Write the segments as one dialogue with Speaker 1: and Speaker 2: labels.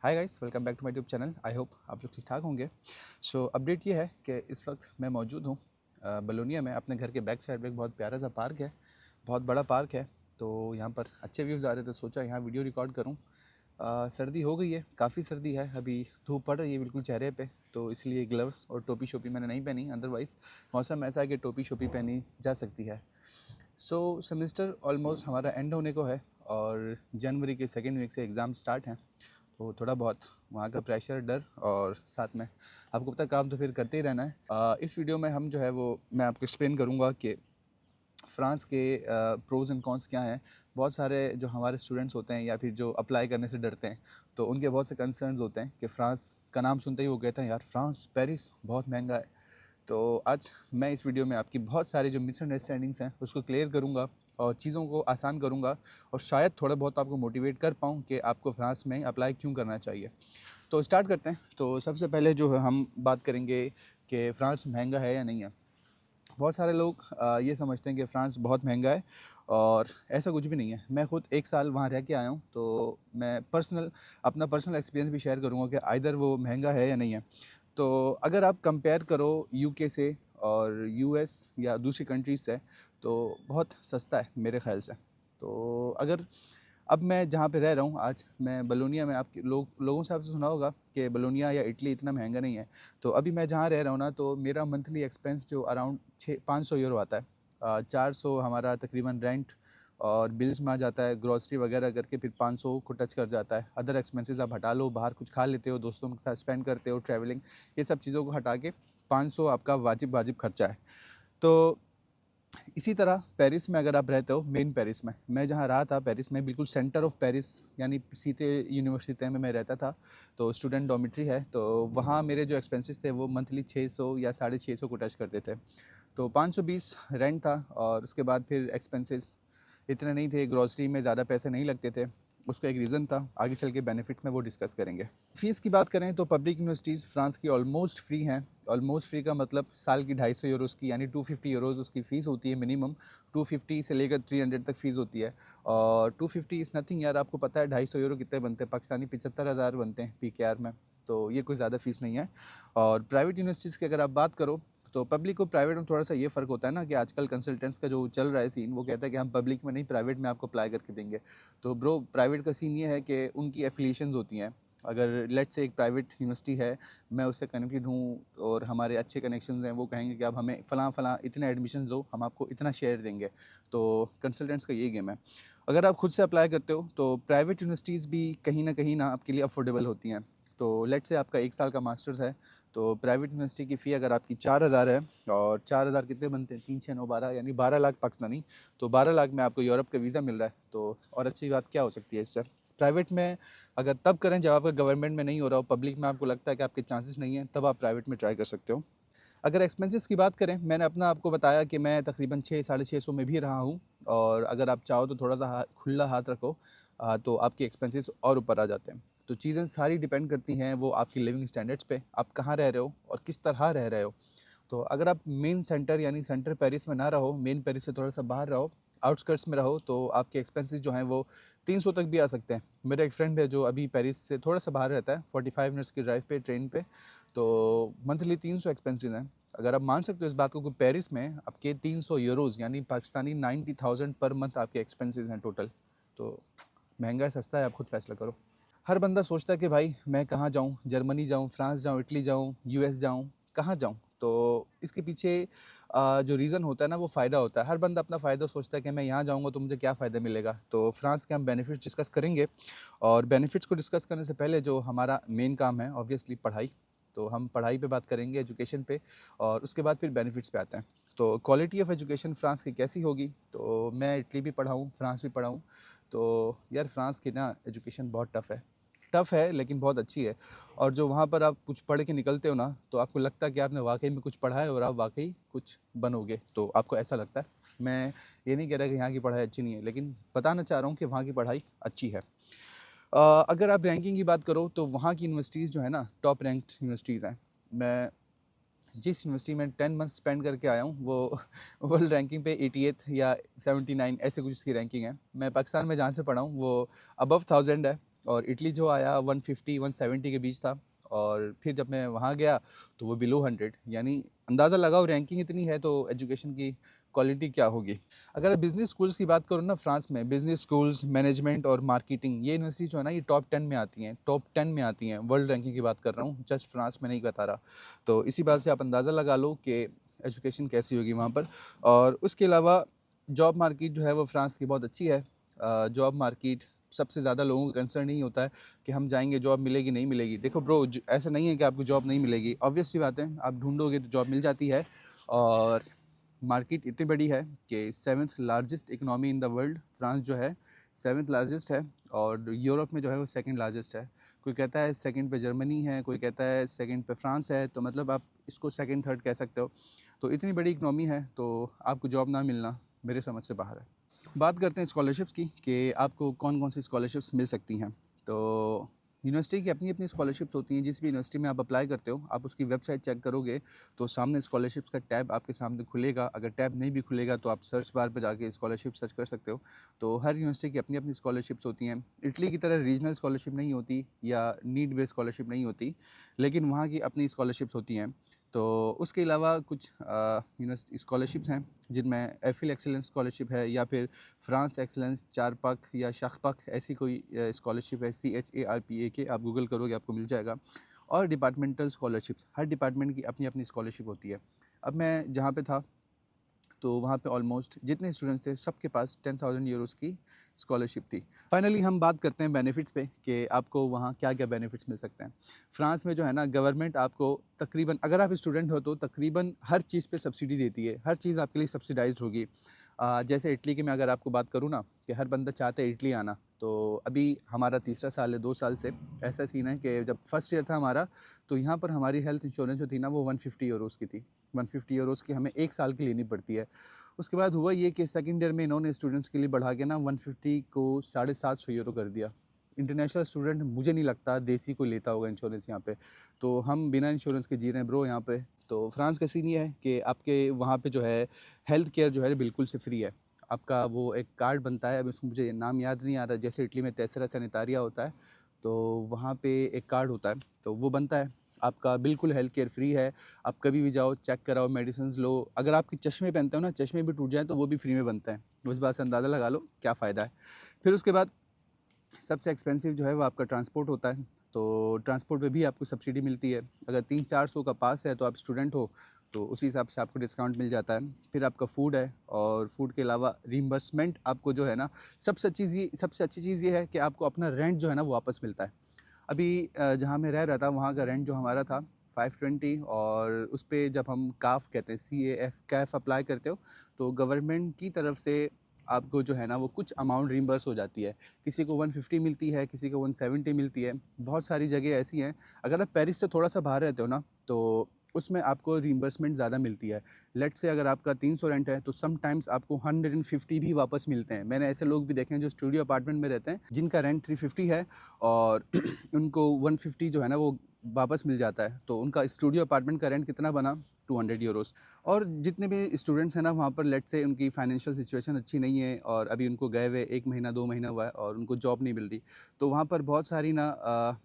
Speaker 1: Hi guys, welcome back to my YouTube channel. I hope आप लोग ठीक ठाक होंगे। अपडेट ये है कि इस वक्त मैं मौजूद हूँ बलोनिया में। अपने घर के बैक साइड में एक बहुत प्यारा सा पार्क है, बहुत बड़ा पार्क है। तो यहाँ पर अच्छे व्यूज़ आ रहे थे, सोचा यहाँ वीडियो रिकॉर्ड करूँ। सर्दी हो गई है, काफ़ी सर्दी है, अभी धूप पड़ रही है बिल्कुल चेहरे पे, तो इसलिए ग्लव्स और टोपी शोपी मैंने नहीं पहनी। अदरवाइज़ मौसम ऐसा है कि टोपी शोपी पहनी जा सकती है। सेमेस्टर ऑलमोस्ट हमारा एंड होने को है और जनवरी के सेकेंड वीक से एग्ज़ाम स्टार्ट हैं। तो थोड़ा बहुत वहाँ का प्रेशर, डर और साथ में आपको पता काम तो फिर करते ही रहना है। इस वीडियो में हम जो है वो मैं आपको एक्सप्लेन करूँगा कि फ़्रांस के प्रोज़ एंड कॉन्स क्या हैं। बहुत सारे जो हमारे स्टूडेंट्स होते हैं या फिर जो अप्लाई करने से डरते हैं, तो उनके बहुत से कंसर्न्स होते हैं कि फ़्रांस का नाम सुनते ही वो कहते हैं यार फ़्रांस, पेरिस बहुत महंगा है। तो आज मैं इस वीडियो में आपकी बहुत सारी जो मिसअंडरस्टैंडिंग्स हैं उसको क्लियर करूँगा और चीज़ों को आसान करूँगा, और शायद थोड़ा बहुत आपको मोटिवेट कर पाऊँ कि आपको फ्रांस में अप्लाई क्यों करना चाहिए। तो स्टार्ट करते हैं। तो सबसे पहले जो है हम बात करेंगे कि फ़्रांस महंगा है या नहीं है। बहुत सारे लोग ये समझते हैं कि फ़्रांस बहुत महंगा है, और ऐसा कुछ भी नहीं है। मैं खुद 1 साल वहाँ रह के आया हूँ, तो मैं अपना पर्सनल एक्सपीरियंस भी शेयर करूँगा कि आइदर वो महंगा है या नहीं है। तो अगर आप कंपेयर करो यूके से और यूएस या दूसरी कंट्रीज से, तो बहुत सस्ता है मेरे ख़्याल से। तो अगर अब मैं जहाँ पे रह रहा हूँ आज, मैं बलोनिया में, आपके लोगों से आपसे सुना होगा कि बलोनिया या इटली इतना महंगा नहीं है। तो अभी मैं जहाँ रह रहा हूँ ना, तो मेरा मंथली एक्सपेंस जो अराउंड 500 यूरो आता है। 400 हमारा तकरीबन रेंट और बिल्स में आ जाता है, ग्रॉसरी वगैरह करके फिर 500 को टच कर जाता है। अदर एक्सपेंसेस आप हटा लो, बाहर कुछ खा लेते हो, दोस्तों के साथ स्पेंड करते हो, ट्रैवलिंग, ये सब चीज़ों को हटा के 500 आपका वाजिब वाजिब खर्चा है। तो इसी तरह पेरिस में अगर आप रहते हो, मेन पेरिस में, मैं जहाँ रहा था पेरिस में, बिल्कुल सेंटर ऑफ पेरिस, यानी सीते यूनिवर्सिटी में मैं रहता था। तो स्टूडेंट डॉर्मिट्री है, तो वहाँ मेरे जो एक्सपेंसेस थे वो मंथली 600 या 650 को टच करते थे। तो 520 रेंट था, और उसके बाद फिर एक्सपेंसेस इतने नहीं थे, ग्रॉसरी में ज़्यादा पैसे नहीं लगते थे। उसका एक रीज़न था, आगे चल के बेनिफिट में वो डिस्कस करेंगे। फ़ीस की बात करें तो पब्लिक यूनिवर्सिटीज़ फ्रांस की ऑलमोस्ट फ्री हैं। ऑलमोस्ट फ्री का मतलब साल की 250 यूरोज़ की, यानी 250 यूरोज़ उसकी फ़ीस होती है मिनिमम। 250 से लेकर 300 तक फ़ीस होती है। और 250 इज़ नथिंग यार, आपको पता है 250 यूरो कितने बनते हैं पाकिस्तानी? 75,000 बनते हैं PKR में। तो ये कोई ज़्यादा फ़ीस नहीं है। और प्राइवेट यूनिवर्सिटीज़ की अगर आप बात करो, तो पब्लिक और प्राइवेट में थोड़ा सा ये फ़र्क होता है ना कि आजकल कंसल्टेंट्स का जो चल रहा है सीन, वो कहता है कि हम पब्लिक में नहीं, प्राइवेट में आपको अप्लाई करके देंगे। तो ब्रो, प्राइवेट का सीन ये है कि उनकी एफिलिएशंस होती हैं। अगर लेट से एक प्राइवेट यूनिवर्सिटी है, मैं उससे कनेक्टेड हूँ और हमारे अच्छे कनेक्शंस हैं, वो कहेंगे कि आप हमें फ़लाँ फ़लाँ इतने एडमिशन दो, हम आपको इतना शेयर देंगे। तो कंसल्टेंट्स का यही गेम है। अगर आप खुद से अप्लाई करते हो, तो प्राइवेट यूनिवर्सिटीज़ भी कहीं ना आपके लिए अफोर्डेबल होती हैं। तो लेट से आपका 1 साल का मास्टर्स है, तो प्राइवेट यूनिवर्सिटी की फ़ी अगर आपकी 4,000 है, और 4,000 कितने बनते हैं? 3 6 9 12, यानी 12 लाख पाकिस्तानी। तो 12 लाख में आपको यूरोप का वीज़ा मिल रहा है, तो और अच्छी बात क्या हो सकती है इससे। प्राइवेट में अगर तब करें जब आपका गवर्नमेंट में नहीं हो रहा हो, पब्लिक में आपको लगता है कि आपके चांसेस नहीं हैं, तब आप प्राइवेट में ट्राई कर सकते हो। अगर एक्सपेंसेस की बात करें, मैंने अपना आपको बताया कि मैं तकरीबन 6 साढ़े 600 में भी रहा हूँ। और अगर आप चाहो तो थोड़ा सा खुला हाथ रखो, तो आपके एक्सपेंसेस और ऊपर आ जाते हैं। तो चीज़ें सारी डिपेंड करती हैं वो आपकी लिविंग स्टैंडर्ड्स पे, आप कहाँ रह रहे हो और किस तरह रह रहे हो। तो अगर आप मेन सेंटर यानी सेंटर पेरिस में ना रहो, मेन पेरिस से थोड़ा सा बाहर रहो, आउटस्कर्ट्स में रहो, तो आपके एक्सपेंसेस जो हैं वो 300 तक भी आ सकते हैं। मेरा एक फ्रेंड है जो अभी पेरिस से थोड़ा सा बाहर रहता है, 45 मिनट्स की ड्राइव पे ट्रेन पे। तो मंथली 300 एक्सपेंसिव हैं। अगर आप मान सकते हो इस बात को कि पेरिस में आपके 300 यूरोज़ यानी पाकिस्तानी 90,000 पर मंथ आपके एक्सपेंसेस हैं टोटल। तो महंगा है सस्ता है, आप खुद फैसला करो। हर बंदा सोचता है कि भाई मैं कहाँ जाऊँ, जर्मनी जाऊँ, फ्रांस जाऊँ, इटली जाऊँ, यूएस जाऊँ, कहाँ जाऊँ। तो इसके पीछे जो रीज़न होता है ना, वो फ़ायदा होता है। हर बंदा अपना फ़ायदा सोचता है कि मैं यहाँ जाऊँगा तो मुझे क्या फ़ायदा मिलेगा। तो फ्रांस के हम बेनिफिट्स डिस्कस करेंगे, और बेनिफिट्स को डिस्कस करने से पहले जो हमारा मेन काम है ऑब्वियसली पढ़ाई। तो हम पढ़ाई पे बात करेंगे, एजुकेशन पे, और उसके बाद फिर बेनिफिट्स पे आते हैं। तो क्वालिटी ऑफ एजुकेशन फ्रांस की कैसी होगी? तो मैं इटली भी पढ़ा हूँ, फ्रांस भी पढ़ा हूँ। तो यार फ्रांस की ना एजुकेशन बहुत टफ़ है लेकिन बहुत अच्छी है। और जो वहाँ पर आप कुछ पढ़ के निकलते हो ना, तो आपको लगता है कि आपने वाक़ई में कुछ पढ़ा है और आप वाक़ई कुछ बनोगे, तो आपको ऐसा लगता है। मैं ये नहीं कह रहा कि यहाँ की पढ़ाई अच्छी नहीं है, लेकिन बताना चाह रहा हूँ कि वहाँ की पढ़ाई अच्छी है। अगर आप रैंकिंग की बात करो, तो वहाँ की यूनिवर्सिटीज़ जो है ना, टॉप रैंक्ड यूनिवर्सिटीज़ हैं। मैं जिस यूनिवर्सिटी में 10 मंथ स्पेंड करके आया हूँ, वो वर्ल्ड रैंकिंग पे 88 या 79 ऐसे कुछ इसकी रैंकिंग है। मैं पाकिस्तान में जहाँ से पढ़ा हूँ वो अबव 1000 है। और इटली जो आया 150 170 के बीच था। और फिर जब मैं वहाँ गया तो वो बिलो 100, यानी अंदाज़ा लगाओ रैंकिंग इतनी है तो एजुकेशन की क्वालिटी क्या होगी। अगर बिज़नेस स्कूल्स की बात करूँ ना, फ्रांस में बिज़नेस स्कूल्स, मैनेजमेंट और मार्केटिंग, ये यूनिवर्सिटी जो है ना ये टॉप 10 में आती हैं, टॉप 10 में आती हैं। वर्ल्ड रैंकिंग की बात कर रहा हूँ, जस्ट फ्रांस में नहीं बता रहा। तो इसी बात से आप अंदाज़ा लगा लो कि एजुकेशन कैसी होगी वहाँ पर। और उसके अलावा जॉब मार्केट जो है वो फ्रांस की बहुत अच्छी है। जॉब मार्केट सबसे ज़्यादा लोगों का कंसर्न नहीं होता है कि हम जाएंगे जॉब मिलेगी नहीं मिलेगी। देखो ब्रो, ऐसा नहीं है कि आपको जॉब नहीं मिलेगी, ऑब्वियस सी बात है, आप ढूंढोगे तो जॉब मिल जाती है। और मार्केट इतनी बड़ी है कि 7th largest economy in the world France जो है 7th लार्जेस्ट है। और यूरोप में जो है वो 2nd लार्जेस्ट है। कोई कहता है 2nd पे जर्मनी है, कोई कहता है 2nd पे फ्रांस है, तो मतलब आप इसको 2nd 3rd कह सकते हो। तो इतनी बड़ी इकनॉमी है तो आपको जॉब ना मिलना मेरे समझ से बाहर है। बात करते हैं स्कॉलरशिप्स की कि आपको कौन कौन सी स्कॉलरशिप्स मिल सकती हैं। तो यूनिवर्सिटी की अपनी अपनी स्कॉलरशिप्स होती हैं। जिस भी यूनिवर्सिटी में आप अप्लाई करते हो, आप उसकी वेबसाइट चेक करोगे तो सामने स्कॉलरशिप्स का टैब आपके सामने खुलेगा। अगर टैब नहीं भी खुलेगा तो आप सर्च बार पर जाके स्कॉलरशिप सर्च कर सकते हो। तो हर यूनिवर्सिटी की अपनी अपनी स्कॉलरशिप्स होती हैं। इटली की तरह रीजनल स्कॉलरशिप नहीं होती या नीड बेस्ड स्कॉलरशिप नहीं होती, लेकिन वहाँ की अपनी स्कॉलरशिप्स होती हैं। तो उसके अलावा कुछ यूनिवर्सिटी स्कॉलरशिप्स हैं जिनमें एफिल एक्सीलेंस स्कॉलरशिप है, या फिर फ्रांस एक्सीलेंस चारपक या शखपक, ऐसी कोई स्कॉलरशिप है, CHARPAK, आप गूगल करोगे आपको मिल जाएगा। और डिपार्टमेंटल स्कॉलरशिप्स, हर डिपार्टमेंट की अपनी अपनी स्कॉलरशिप होती है। अब मैं जहाँ पे था तो वहाँ पे ऑलमोस्ट जितने स्टूडेंट्स थे सबके पास 10,000 यूरोज़ की स्कॉलरशिप थी। फाइनली हम बात करते हैं बेनिफिट्स पे कि आपको वहाँ क्या क्या बेनिफिट्स मिल सकते हैं। फ्रांस में जो है ना, गवर्नमेंट आपको तकरीबन, अगर आप स्टूडेंट हो तो तकरीबन हर चीज़ पे सब्सिडी देती है, हर चीज़ आपके लिए सब्सिडाइज्ड होगी। जैसे इटली की मैं अगर आपको बात करूँ ना, कि हर बंदा चाहता है इटली आना, तो अभी हमारा तीसरा साल है 2 साल से। ऐसा सीन है कि जब फर्स्ट ईयर था हमारा, तो यहाँ पर हमारी हेल्थ इंश्योरेंस जो थी ना वो 150 यूरोज़ की थी। 150 यूरोज़ की हमें 1 साल की लेनी पड़ती है। उसके बाद हुआ ये कि सेकंड ईयर में इन्होंने स्टूडेंट्स के लिए बढ़ा के ना 150 को 750 यूरो कर दिया। इंटरनेशनल स्टूडेंट मुझे नहीं लगता देसी कोई लेता होगा इंश्योरेंस यहाँ पे। तो हम बिना इंश्योरेंस के जी रहे हैं ब्रो यहाँ पे। तो फ्रांस का सीन ये है कि आपके वहाँ पे जो है हेल्थ केयर जो है बिल्कुल से फ्री है। आपका वो एक कार्ड बनता है, अब उसमें मुझे नाम याद नहीं आ रहा, जैसे इटली में तेसरा सैनिटारिया होता है, तो वहाँ पे एक कार्ड होता है, तो वो बनता है। आपका बिल्कुल हेल्थ केयर फ्री है। आप कभी भी जाओ, चेक कराओ, मेडिसिन लो। अगर आपके चश्मे पहनते हो ना, चश्मे भी टूट जाए तो वो भी फ्री में बनता है। उस बात से अंदाज़ा लगा लो क्या फ़ायदा है। फिर उसके बाद सबसे एक्सपेंसिव जो है वो आपका ट्रांसपोर्ट होता है। तो ट्रांसपोर्ट पे भी आपको सब्सिडी मिलती है। अगर 300-400 का पास है तो आप स्टूडेंट हो, तो उसी हिसाब से आपको डिस्काउंट मिल जाता है। फिर आपका फूड है, और फूड के अलावा रीइंबर्समेंट आपको जो है ना, सबसे अच्छी चीज़ ये है कि आपको अपना रेंट जो है ना वो वापस मिलता है। अभी जहाँ मैं रह रहा था वहाँ का रेंट जो हमारा था 520, और उस पे जब हम काफ कहते हैं, कैफ अप्लाई करते हो, तो गवर्नमेंट की तरफ से आपको जो है ना वो कुछ अमाउंट रिम्बर्स हो जाती है। किसी को 150 मिलती है, किसी को 170 मिलती है। बहुत सारी जगह ऐसी हैं। अगर आप पेरिस से थोड़ा सा बाहर रहते हो ना, तो उसमें आपको रिम्बर्समेंट ज़्यादा मिलती है। लेट से अगर आपका 300 रेंट है तो समटाइम्स आपको 150 भी वापस मिलते हैं। मैंने ऐसे लोग भी देखे हैं जो स्टूडियो अपार्टमेंट में रहते हैं, जिनका रेंट 350 है, और उनको 150 जो है ना वो वापस मिल जाता है। तो उनका स्टूडियो अपार्टमेंट का रेंट कितना बना, 200 यूरोज़। और जितने भी स्टूडेंट्स हैं ना वहाँ पर, लेट से उनकी फाइनेंशियल सिचुएशन अच्छी नहीं है और अभी उनको गए हुए 1 महीना 2 महीना हुआ है और उनको जॉब नहीं मिल रही, तो वहाँ पर बहुत सारी ना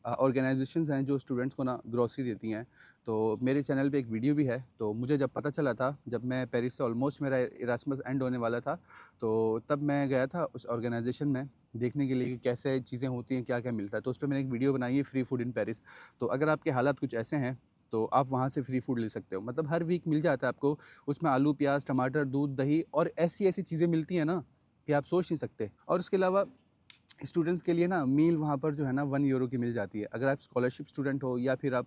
Speaker 1: ऑर्गेनाइजेशंस हैं जो स्टूडेंट्स को ना ग्रोसरी देती हैं। तो मेरे चैनल पे एक वीडियो भी है। तो मुझे जब पता चला था, जब मैं पेरिस से ऑलमोस्ट मेरा इरास्मस एंड होने वाला था, तो तब मैं गया था उस ऑर्गेनाइजेशन में देखने के लिए कि कैसे चीज़ें होती हैं, क्या क्या मिलता है। तो उस पर मैंने एक वीडियो बनाई है, फ्री फूड इन पेरिस। तो अगर आपके हालात कुछ ऐसे हैं तो आप वहाँ से फ्री फूड ले सकते हो। मतलब हर वीक मिल जाता है आपको। उसमें आलू, प्याज, टमाटर, दूध, दही और ऐसी ऐसी चीज़ें मिलती हैं ना कि आप सोच नहीं सकते। और उसके अलावा स्टूडेंट्स के लिए ना मील वहाँ पर जो है ना 1 यूरो की मिल जाती है। अगर आप स्कॉलरशिप स्टूडेंट हो या फिर आप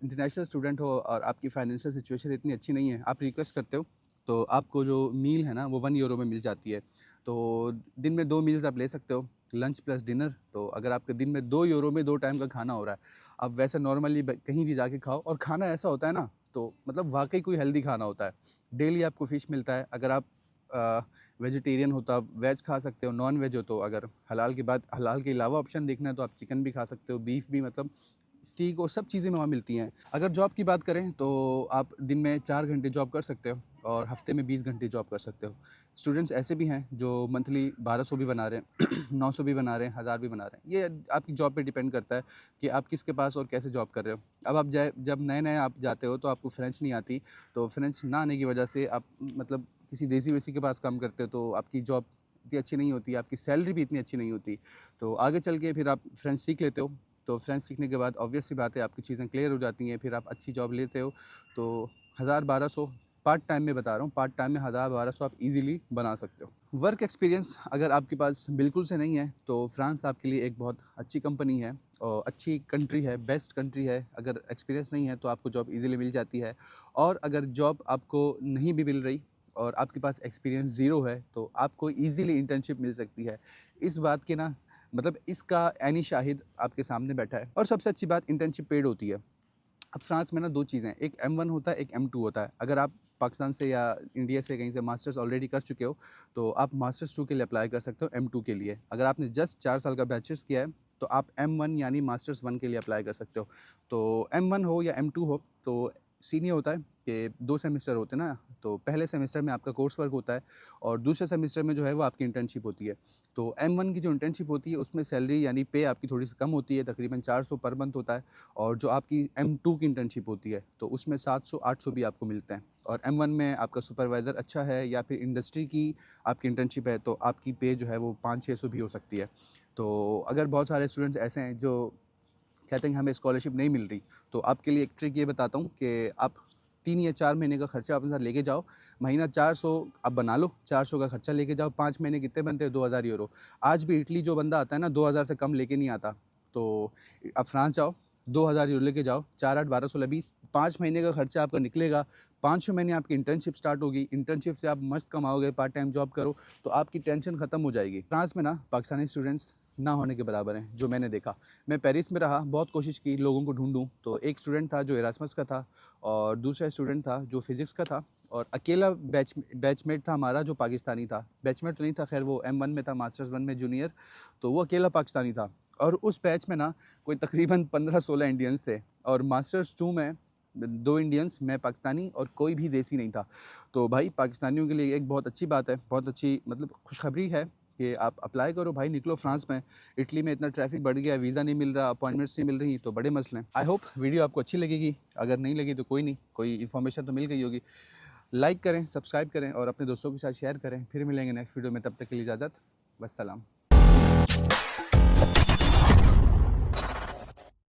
Speaker 1: इंटरनेशनल स्टूडेंट हो और आपकी फाइनेंशियल सिचुएशन इतनी अच्छी नहीं है, आप रिक्वेस्ट करते हो, तो आपको जो मील है ना वो 1 यूरो में मिल जाती है। तो दिन में 2 मील्स आप ले सकते हो, लंच प्लस डिनर। तो अगर आपके दिन में 2 यूरो में 2 टाइम का खाना हो रहा है, आप वैसे नॉर्मली कहीं भी जाके खाओ, और खाना ऐसा होता है ना, तो मतलब वाकई कोई हेल्दी खाना होता है। डेली आपको फ़िश मिलता है। अगर आप वेजिटेरियन हो तो आप वेज खा सकते हो, नॉन वेज हो तो, अगर हलाल के बाद, हलाल के अलावा ऑप्शन देखना है तो आप चिकन भी खा सकते हो, बीफ भी, मतलब स्टीक और सब चीज़ें वहाँ मिलती हैं। अगर जॉब की बात करें तो आप दिन में 4 घंटे जॉब कर सकते हो और हफ्ते में 20 घंटे जॉब कर सकते हो। स्टूडेंट्स ऐसे भी हैं जो मंथली 1200 भी बना रहे हैं 900 भी बना रहे हैं, 1000 भी बना रहे हैं। ये आपकी जॉब पे डिपेंड करता है कि आप किसके पास और कैसे जॉब कर रहे हो। अब आप जब नए-नए आप जाते हो तो आपको फ्रेंच नहीं आती, तो फ्रेंच ना आने की वजह से आप मतलब किसी देसी-वेसी के पास काम करते हो तो आपकी जॉब इतनी अच्छी नहीं होती, आपकी सैलरी भी इतनी अच्छी नहीं होती। तो आगे चल के फिर आप फ्रेंच सीख लेते हो, तो फ्रेंच सीखने के बाद ऑब्वियस सी बात है आपकी चीज़ें क्लियर हो जाती हैं, फिर आप अच्छी जॉब लेते हो तो 1000-1200 पार्ट टाइम में बता रहा हूँ, पार्ट टाइम में 1000-1200 आप ईज़िली बना सकते हो। वर्क एक्सपीरियंस अगर आपके पास बिल्कुल से नहीं है तो फ्रांस आपके लिए एक बहुत अच्छी कंपनी है और अच्छी कंट्री है, बेस्ट कंट्री है। अगर एक्सपीरियंस नहीं है तो आपको जॉब ईज़िली मिल जाती है और अगर जॉब आपको नहीं भी मिल रही और आपके पास एक्सपीरियंस ज़ीरो है तो आपको ईज़िली इंटर्नशिप मिल सकती है। इस बात के ना मतलब इसका ऐनी शाहिद आपके सामने बैठा है और सबसे अच्छी बात इंटर्नशिप पेड होती है। अब फ्रांस में ना 2 चीज़ें हैं, एक M1 होता है, एक M2 होता है। अगर आप पाकिस्तान से या इंडिया से कहीं से मास्टर्स ऑलरेडी कर चुके हो, तो आप मास्टर्स 2 के लिए अप्लाई कर सकते हो M2 के लिए। अगर आपने जस्ट 4 साल का बैचलर्स किया है, तो आप M1 यानी मास्टर्स 1 के लिए अप्लाई कर सकते हो। तो M1 हो या M2 हो, तो सीन ये होता है कि 2 सेमेस्टर होते हैं ना, तो पहले सेमेस्टर में आपका कोर्स वर्क होता है और दूसरे सेमेस्टर में जो है वो आपकी इंटर्नशिप होती है। तो M1 की जो इंटर्नशिप होती है, उसमें सैलरी यानी पे आपकी थोड़ी-सी कम होती है, तकरीबन 400 पर मंथ होता है और जो आपकी M2 की इंटर्नशिप होती है, तो उसमें 700-800 भी आपको मिलते हैं और M1 में आपका सुपरवाइज़र अच्छा है या फिर इंडस्ट्री की आपकी इंटर्नशिप है, तो आपकी पे जो है वो 500-600 भी हो सकती है। तो अगर बहुत सारे स्टूडेंट्स ऐसे हैं जो कहते हैं कि हमें स्कॉलरशिप नहीं मिल रही, तो आपके लिए एक ट्रिक ये बताता हूँ कि आप 3 या 4 महीने का खर्चा अपने साथ लेके जाओ। महीना 400 आप बना लो, 400 का खर्चा लेके जाओ, 5 महीने कितने बनते हैं? 2000 यूरो। आज भी इटली जो बंदा आता है ना 2000 से कम लेके नहीं आता। तो आप फ्रांस जाओ, 2000 यूरो लेके जाओ, 4 8 12 16 20 5 महीने का खर्चा आपका निकलेगा। 5वें महीने आपकी इंटर्नशिप स्टार्ट होगी, इंटर्नशिप से आप मस्त कमाओगे, पार्ट टाइम जॉब करो, तो आपकी टेंशन खत्म हो जाएगी। फ्रांस में ना पाकिस्तानी स्टूडेंट्स ना होने के बराबर हैं, जो मैंने देखा। मैं पेरिस में रहा, बहुत कोशिश की लोगों को ढूँढूँ, तो एक स्टूडेंट था जो इरास्मस का था और दूसरा स्टूडेंट था जो फ़िज़िक्स का था और अकेला बैचमेट था हमारा जो पाकिस्तानी था। बैचमेट तो नहीं था, ख़ैर वो M1 में था, मास्टर्स 1 में जूनियर, तो वो अकेला पाकिस्तानी था और उस बैच में ना कोई तकरीबन 15-16 इंडियंस थे और मास्टर्स 2 में 2 इंडियंस, मैं पाकिस्तानी और कोई भी देसी नहीं था। तो भाई पाकिस्तानियों के लिए एक बहुत अच्छी बात है, बहुत अच्छी मतलब खुशखबरी है कि आप अप्लाई करो भाई, निकलो फ्रांस में। इटली में इतना ट्रैफिक बढ़ गया, वीज़ा नहीं मिल रहा, अपॉइंटमेंट्स नहीं मिल रही, तो बड़े मसले हैं। आई होप वीडियो आपको अच्छी लगेगी, अगर नहीं लगी तो कोई नहीं, कोई इन्फॉर्मेशन तो मिल गई होगी। लाइक करें, सब्सक्राइब करें और अपने दोस्तों के साथ शेयर करें। फिर मिलेंगे नेक्स्ट वीडियो में, तब तक के लिए इजाज़त, वस्सलाम।